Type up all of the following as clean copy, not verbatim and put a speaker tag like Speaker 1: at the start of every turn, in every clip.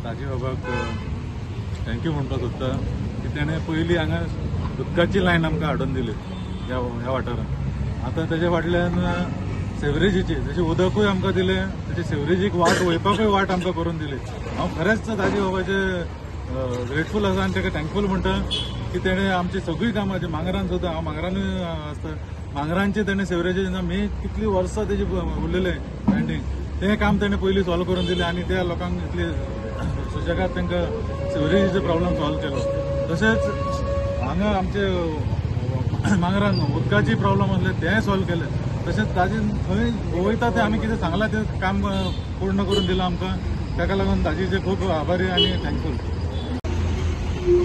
Speaker 1: दाजी बाबाक थँक्यू म्हणपाक सोदता की तेणें पयलीं हांगा उदकाची लायन आमकां हाडून दिली ह्या वाठारांत. आतां तेजे फाटल्यान सेवरेजीची जशें उदकूय आमकां दिलें तशें सेवरेजीक वाट वयपाकूय वाट आमकां करून दिली. हांव खरेंच दाजी बाबाचे ग्रेटफूल आसा आनी ताका थँकफूल म्हणटा की तेणें आमची सगळीं कामां जी मांगरान सुद्दां हांव मांगरानूय आसता मांगरांचे तेणें सेवरेजी मी कितलीं वर्सां तेजी उरलेलें पेंडींग तें काम तेणें पयलीं सॉल्व करून दिलें आनी त्या लोकांक इतली सुशेगाद तांकां सेवरेजीचो प्रॉब्लम सॉल्व केलो. तशेंच हांगा आमचे मांगरान उदकाची प्रॉब्लम आसले तेंय सॉल्व केलें. तशेंच ताजी खंय वयता तें आमी कितें सांगलां तें काम पूर्ण करून दिलां आमकां. ताका लागून दाजीचे खूब आभारी आनी थँकफूल.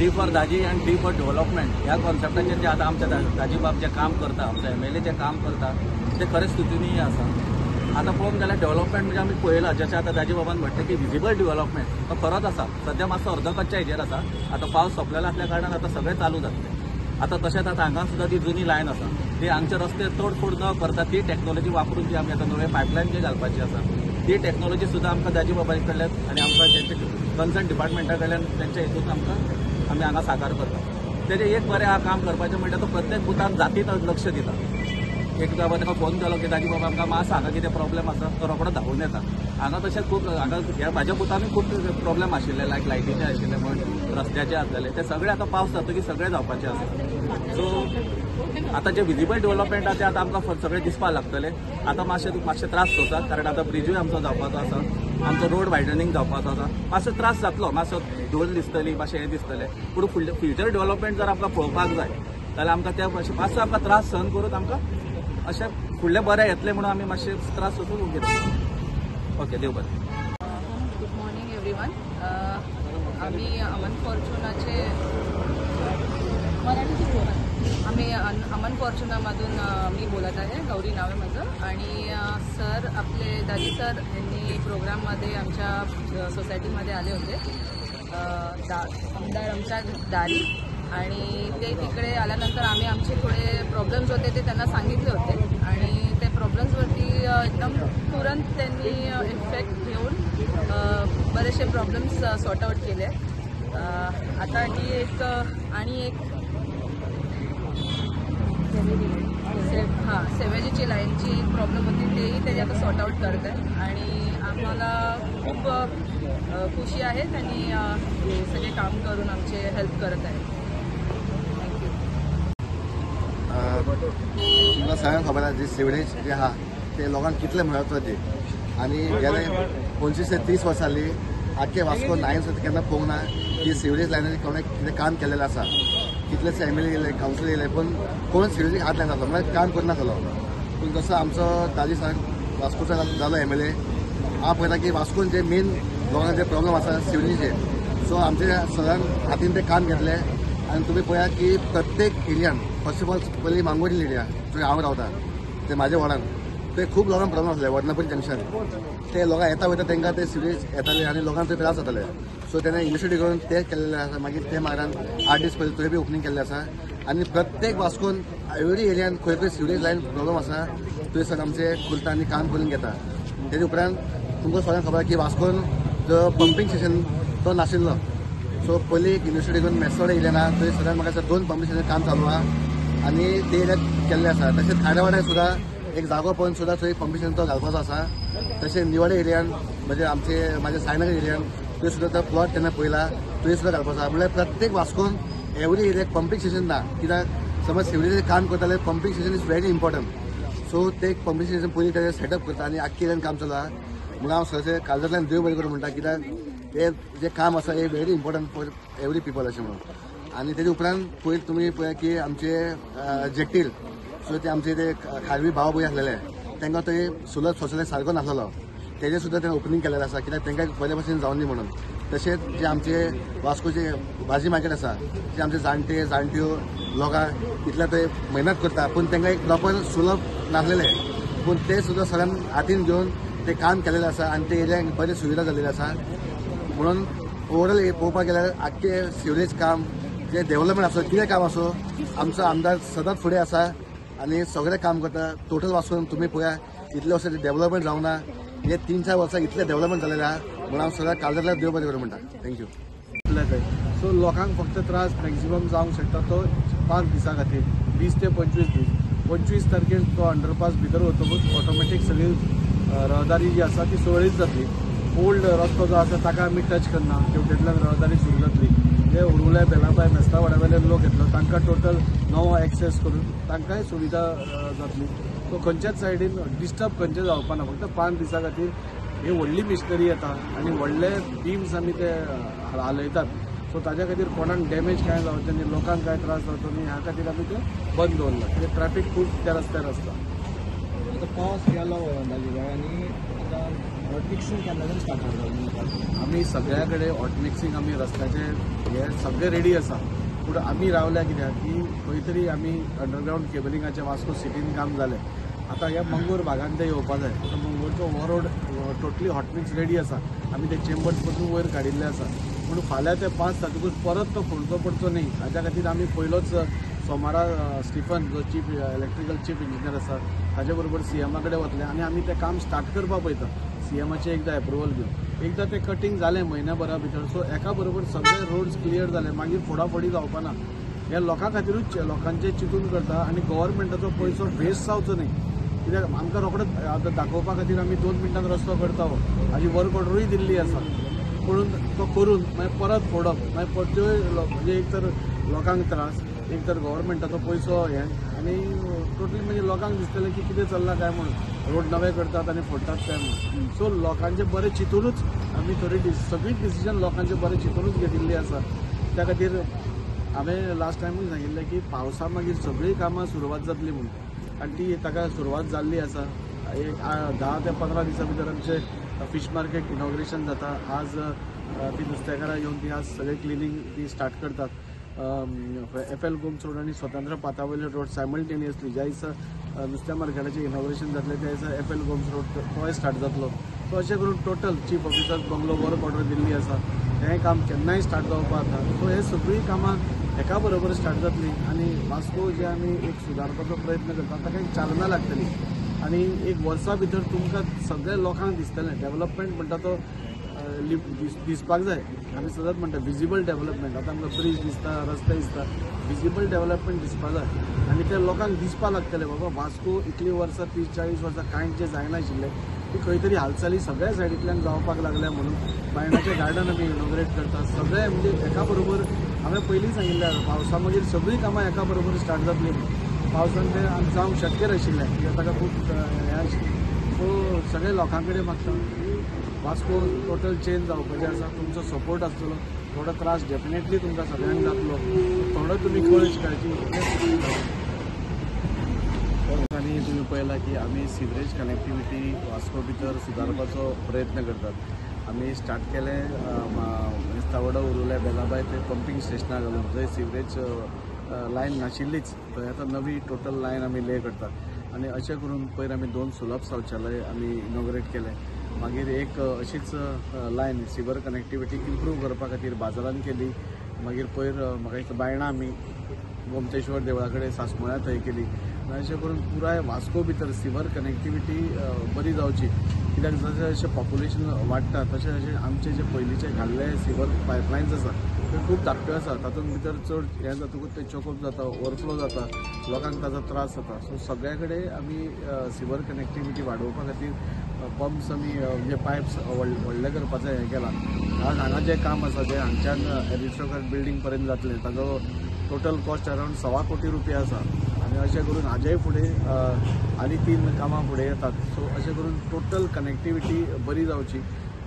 Speaker 2: टी फॉर दाजी आनी टी फॉर डेव्हलपमेंट ह्या कॉन्सेप्टाचेर जे आतां आमचे दाजी बाब जे काम करता आमचे MLA जे काम करता ते खरेंच स्तुतीनीय आसा. आतां पळोवंक गेल्यार डेव्हलपमेंट म्हणजे आमी पळयलां जशें आतां दाजी बाबान म्हणटा की विजिबल डेव्हलपमेंट तो खरोच आसा. सद्या मातसो अर्दकच्च्या हेजेर आसा. आतां पावस सोंपलेलो आसल्या कारणान आतां सगळें चालू जातलें. आतां तशेंच आतां हांगा सुद्दां ती जुनी लायन आसा ती हांगचे रस्ते तोडफोड न करता ती टॅक्नॉलॉजी वापरून जी आमी आतां नवे पायपलायन जे घालपाची आसा ती टॅक्नॉलॉजी सुद्दां आमकां दाजी बाबा कडल्यान आनी आमकां तेंचे कन्सर्न डिपार्टमेंटा कडल्यान तेंच्या हितून आमकां आमी हांगा साकार करता. तेजें एक बरें काम करपाचें म्हणल्यार तो प्रत्येक बुथान जातीत लक्ष दिता. एक बाबा ताका फोन केलो की दाजी बाबा आमकां मातसो हांगा कितें प्रॉब्लेम आसा तो रोखडो धांवून येता. हांगा तशें खूब हांगा ह्या म्हाज्या बुथानूय खूब प्रॉब्लेम आशिल्ले लायक लायटीचे आशिल्ले म्हण रस्त्याचे आसलेले ते सगळे आतां पावस जातकीर सगळे जावपाचे आसा. सो आतां जे विजिबल डेव्हलपमेंट आसा ते आतां आमकां सगळे दिसपाक लागतले. आतां मातशे त्रास जातात कारण आतां ब्रिजूय आमचो जावपाचो आसा आमचो रोड वायडनिंग जावपाचो आसा. मातसो त्रास जातलो मातसो धूळ दिसतली मातशें हें दिसतलें पूण फ्युचर डेव्हलपमेंट जर आमकां पळोवपाक जाय जाल्यार आमकां त्या मातसो आमकां त्रास सहन करून आमकां अशें फुडलें बरें येतलें म्हणून आमी मातशे त्रास सोसून घेता. ओके देव बरें.
Speaker 3: Good morning everyone. आम्ही अमन फॉर्च्युनाचे अमन फॉर्च्युनामधून मी बोलत आहे. गौरी नाव आहे माझं. आणि सर आपले दाजी सर यांनी प्रोग्राममध्ये आमच्या सोसायटीमध्ये आले होते आमदार आमच्या दारी आणि ते तिकडे आल्यानंतर आम्ही आमचे थोडे प्रॉब्लेम्स होते ते त्यांना सांगितले होते आणि ते प्रॉब्लेम्सवरती एकदम तुरंत त्यांनी इफेक्ट घेऊन बरेचसे प्रॉब्लेम्स सॉर्ट आउट केले. आता ही एक आणि एक सेवेजीची लाईनची एक प्रॉब्लेम होती तेही त्याची आता सॉर्ट आउट करत आहे आणि आम्हाला खूप खुशी आहे त्यांनी हे सगळे काम करून आमचे हेल्प करत आहे.
Speaker 4: तुमकां सगळ्यांक खबर आसा जी सिवरेज जे आहा ते लोकांक कितले म्हत्व दी आनी गेले 25 ते 30 वर्सां जाली आख्खे वास्को न्हांयन सुद्दां केन्ना पळोवंक ना की सिवरेज लायनीन कोणें कितें काम केलेलें आसा. कितलेशे MLA येयले कावन्सिलर येयले पूण कोण सिवरेजीक हात लायनासलो म्हळ्यार काम करनासलो. पूण जसो आमचो दाजी सांग वास्कोचो जालो MLA हांव पळयता की वास्कोन जे मेन लोकांक जे प्रॉब्लम आसा सिवरेजीचे सो आमचे सगळ्यान हातीन ते काम घेतले आनी तुमी पळयात की प्रत्येक एरियान फर्स्ट ऑफ ऑल पयलीं मांगोरी एरिया जंय हांव रावता ते म्हाज्या वार्डान थंय खूब लोकांक प्रॉब्लम आसले वर्नापुरी जंक्शन ते लोकां येता वयता तांकां ते सिवरेज येताले आनी लोकांक थंय त्रास जाताले. सो तेणें इनिशिएटीव करून ते केल्लें आसा. मागीर ते मागीर 8 दीस पयलीं थंय बी ओपनिंग केल्लें आसा आनी प्रत्येक वास्कोन एवरी एरियान खंय खंय सिवरेज लायन प्रॉब्लम आसा थंय सर आमचे खुलता आनी काम करून घेता. तेजे उपरांत तुमकां सगळ्यांक खबर की वास्कोन जो पंपींग स्टेशन तो नाशिल्लो. सो पयलीं एक इनिशिएटीव करून मेसोडे येयले ना थंय सगळ्यांक म्हाका 2 पंपींग स्टेशन काम चालू आहा आनी ते एरियाक केल्ले आसा. तशेंच खाड्या वाड्यार सुद्दां एक जागो पळोवन सुद्दां थंय पंपींग स्टेशन तो घालपाचो आसा. तशें निवाडे एरियान म्हणजे म्हाज्या सायनगर एरियान थंय सुद्दां तो प्लॉट तेन्ना पयला थंय सुद्दां घालपाचो आसा. म्हळ्यार प्रत्येक वास्कोन एवरी एरियाक पंपींग स्टेशन ना. कित्याक समज सिवरेजीचें काम करता जाल्यार pumping station is very important. So ते पंपींग स्टेशन पयलीं तेजें सेटअप करता आनी आख्खे एरियान काम चालू आहा. म्हणून हांव सगळें काळजांतल्यान देव बरें करूं म्हणटा कित्याक हे जे काम आसा हे very important for every people अशें म्हणून. आनी तेजे उपरांत पयलीं तुमी पळया की आमचे जेटील सो ते आमचे ते खारवी भाव भयण आसलेले तांकां थंय सुलभ शौचालय सारको नासलो तेजें सुद्दां तें ओपनिंग केल्लें आसा कित्याक तांकां बरे भशेन जावन दी म्हणून. तशेंच जे आमचे वास्कोचे भाजी मार्केट आसा जे आमचे जाणट्यो लोकां इतल्या थंय मेहनत करता पूण तांकां एक प्रॉपर सुलभ नासलेले पूण ते सुद्दां सगळ्यान हातीन घेवन ते काम केलेलें आसा आनी ते एरियाक बरी सुविधा जाल्लेली आसा. म्हणून ओवरऑल पळोवपाक गेल्यार आख्खे सिवरेज काम जे डेव्हलपमेंट आसो कितें काम आसो आमचो आमदार सदांच फुडें आसा आनी सगळें काम करता. टोटल वास्कोन तुमी पळया इतले वर्सां डेव्हलपमेंट जावना हे 3-4 वर्सां इतलें डेव्हलपमेंट जालेलें आहा म्हणून हांव सगळ्या कालदारल्याक देव बरें करूं म्हणटा. थँक्यू.
Speaker 5: सो लोकांक फक्त त्रास मॅक्झिमम जावंक शकता तो 5 दिसां खातीर, 20 ते 25 दीस. 25 तारखेर तो अंडरपास भितर वतकूच ऑटोमॅटीक सगळी रहदारी जी आसा ती सुरळीत जातली. ओल्ड रस्तो जो आसा ताका आमी टच करना, तेवटेंतल्यान रहदारी सुरू जातली. जे उरुले बेलाबाय मेस्ता वाड्यावेले लोक येतलो तांकां टोटल नवो एक्सेस करून तांकांय सुविधा जातली. सो खंयच्याच सायडीन डिस्टर्ब खंयचें जावपा ना. फक्त 5 दिसां खातीर ही व्हडली मिशनरी येता आनी व्हडले बिम्स आमी ते हालयतात. सो ताज्या खातीर कोणाक डॅमेज कांय जावचें न्ही, लोकांक कांय त्रास जावचो न्ही, ह्या खातीर आमी ते बंद दवरला. कित्याक ट्रॅफीक खूब त्या रस्त्यार आसता.
Speaker 6: आता पावस गेलो जाली आनी आतां हॉट मिक्सिंग केन्नाच्यान स्टार्ट करता.
Speaker 5: आमी सगळ्या कडेन हॉट मिक्सिंग आमी रस्त्याचे हे सगळे रेडी आसा. पूण आमी रावल्या कित्याक की खंय तरी आमी अंडरग्रावंड केबलिंगाचें वास्को सिटीन काम जालें. आतां ह्या मंगूर भागांत ते येवपा जाय. आतां मंगूरचो हो road totally hot mix ready आसा. आमी ते चेंबर्स पसून वयर काडिल्ले आसा. पूण फाल्यां ते 5 तारखेकूच परत तो फोडचो पडचो न्ही हाच्या खातीर आमी पयलोच सोमारा स्टिफन जो चीफ इलेक्ट्रिकल चीफ इंजिनियर आसा ताचे बरोबर सीएमा कडेन वतले आनी आमी तें काम स्टार्ट करपा पळयता. सीएमाचें एकदां एप्रुवल घेवन एकदां तें कटींग जालें म्हयन्याभरा भितर. सो एका बरोबर सगळे रोड्स क्लियर जाले मागीर फोडाफोडी जावपा ना. हे लोकां खातीरूच लोकांचे चिंतून करता आनी गव्हर्मेंटाचो पयसो वेस्ट जावचो न्ही. कित्याक आमकां रोखडोच आतां दाखोवपा खातीर आमी 2 मिनटांत रस्तो करता हाजी वर्क ऑर्डरूय दिल्ली आसा. म्हणून तो करून मागीर परत फोडप मागीर परत्योय म्हणजे एक तर लोकांक त्रास, एक तर गव्हर्मेंटाचो पयसो हें आनी टोटली म्हणजे लोकांक दिसतलें की कितें चल्लां काय म्हणून रोड नवे करतात आनी फोडटात काय म्हणून. सो लोकांचे बरें चिंतूनच आमी थोडी सगळी डिसिजन लोकांचे बरें चिंतूनच घेतिल्ली आसा. त्या खातीर हांवें लास्ट टायमूय सांगिल्लें की पावसा मागीर सगळीं कामां सुरवात जातली म्हणून आनी ती ताका सुरवात जाल्ली आसा. एक 10 ते 15 दिसां भितर आमचें फिश मार्केट इनॉग्रेशन जाता. आज ती नुस्तेकारां येवन ती आज सगळे क्लिनींग ती स्टार्ट करतात. FL गोम्स रोड आनी स्वतंत्र पातावयले रोड सायमल्टेनियसली ज्या दिसा नुस्त्या मार्केटाचें इनॉग्रेशन जातलें त्या दिसा FL गोम्स रोड तोय स्टार्ट जातलो. सो अशें करून total chief officer bungalow work order Delhi आसा. हें काम केन्नाय स्टार्ट जावपा जाता. सो हे सगळीं कामां एका बरोबर स्टार्ट जातली आनी वास्को जे आमी एक सुदारपाचो प्रयत्न करता ताका एक चालना लागतली. आनी एक वर्सा भितर तुमकां सगळ्या लोकांक दिसतलें डेव्हलपमेंट म्हणटा तो दिसपाक जाय. आमी सदांच म्हणटा विजिबल डेव्हलपमेंट. आतां आमकां ब्रीज दिसता, रस्ते दिसता, विजिबल डेव्हलपमेंट दिसपाक जाय आनी ते लोकांक दिसपाक लागतलें बाबा वास्को इतलीं वर्सां 30-40 वर्सां कांयच जें जायनाशिल्लें ती खंय तरी हालचाली सगळ्या सायडींतल्यान जावपाक लागल्या. म्हणून बायणाचें गार्डन आमी इनॉग्रेट करता. सगळे म्हणजे एका बरोबर हांवें पयलीं सांगिल्लें पावसा मागीर सगळीं कामां एका बरोबर स्टार्ट जातलीं. पावसान तें जावंक शक्य नाशिल्लें कित्याक ताका खूब हें आशिल्लें. सो सगळे लोकां कडेन मागता वास्को टोटल चेंज जावपाचें आसा. तुमचो सपोर्ट आसतलो. थोडो त्रास डेफिनेटली तुमकां सगळ्यांक जातलो. थोडो तुमी काळजी आनी तुमी पळयलां की आमी सिवरेज कनेक्टिविटी वास्को भितर सुदारपाचो प्रयत्न करतात. आमी स्टार्ट केलें मेस्तावडा उरुले बेलाबाय ते पंपींग स्टेशनाक घालून जंय सिवरेज लायन नाशिल्लीच थंय आतां नवी टोटल लायन आमी ले करतात. आनी अशें करून पयर आमी 2 सुलभ शौचालय आमी इनॉग्रेट केले. मागीर एक अशीच लायन सिवर कनेक्टिविटी इम्प्रूव करपा खातीर बाजारांत केली. मागीर पयर म्हाका एक बायणां आमी गोमतेश्वर देवळा कडेन सासमळ्या थंय केली. अशें करून पुराय वास्को भितर सिवर कनेक्टिविटी बरी जावची. कित्याक जशें जशें पॉप्युलेशन वाडटा तशें तशें आमचे जे पयलींचे घाल्ले सिवर पायपलायन्स आसा त्यो खूब धाकट्यो आसा. तातूंत भितर चड हें जातकूच ते चोकअप जाता, ओवरफ्लो जाता, लोकांक ताजो त्रास जाता. सो सगळ्या कडेन आमी सिवर कनेक्टिविटी वाडोवपा खातीर पंप्स आमी म्हणजे पायप्स व्हडले करपाचें हें केलां. हांगा जें काम आसा जें हांगच्यान एरिस्टोक्रेट बिल्डींग पर्यंत जातलें ताजो टोटल कॉस्ट अरावंड 1.25 कोटी रुपया आसा. आनी अशें करून हाजेय फुडें आनी 3 कामां फुडें येतात. सो अशें करून टोटल कनेक्टिविटी बरी जावची.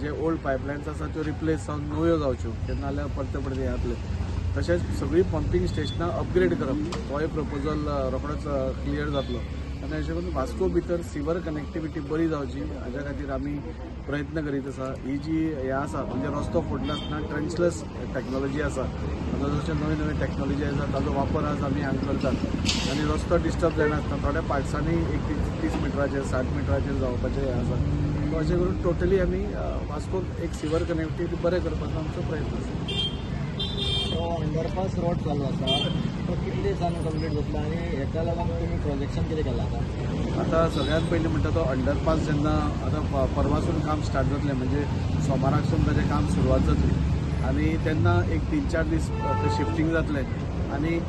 Speaker 5: जे ओल्ड पायपलायन्स आसा त्यो रिप्लेस जावन नव्यो जावच्यो केन्ना जाल्यार परते परते येतले. तशेंच सगळीं पंपींग स्टेशनां अपग्रेड करप होय प्रपोजल रोखडोच क्लियर जातलो. आनी अशें करून वास्को भितर सिवर कनेक्टिविटी बरी जावची हाज्या खातीर आमी प्रयत्न करीत आसा. ही जी हें आसा म्हणजे रस्तो फोडनासतना ट्रेंचलेस टॅक्नॉलॉजी आसा. आतां जशें नवी नवी टॅक्नॉलॉजी आसा ताजो वापर आज आमी हांगा करतात. आनी रस्तो डिस्टर्ब जायनासतना थोड्या पार्ट्सांनी 30 मिटराचेर 60 मिटराचेर जावपाचें हें आसा. सो अशें करून टोटली आमी वास्कोक एक सिवर कनेक्टिविटी बरें करपाचो आमचो प्रयत्न आसा.
Speaker 6: तो अंडरपास रोड चालू आसा कितले दिसांनी कंप्लीट जातलो आनी हेका लागून तुमी प्रोजेक्शन कितें केलां
Speaker 5: आता सगळ्यात पयलीं म्हणटा तो अंडरपास जेन्ना आतां परवासून काम स्टार्ट जातलें म्हणजे सोमाराकसून ताचें काम सुरवात जातली आनी तेन्ना एक 3-4 दीस शिफ्टींग जातलें आनी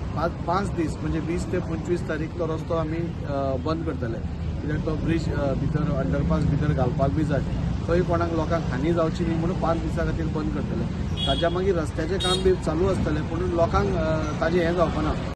Speaker 5: 5 दीस म्हणजे 20 ते 25 तारीख तो रस्तो आमी बंद करतले कित्याक तो ब्रिज भितर अंडरपास भितर घालपाक बी जाय थंय कोणाक लोकांक हानी जावची न्ही म्हणून 5 दिसां खातीर बंद करतले ताच्या मागीर रस्त्याचें काम बी चालू आसतलें पूण लोकांक ताजें हें जावपाना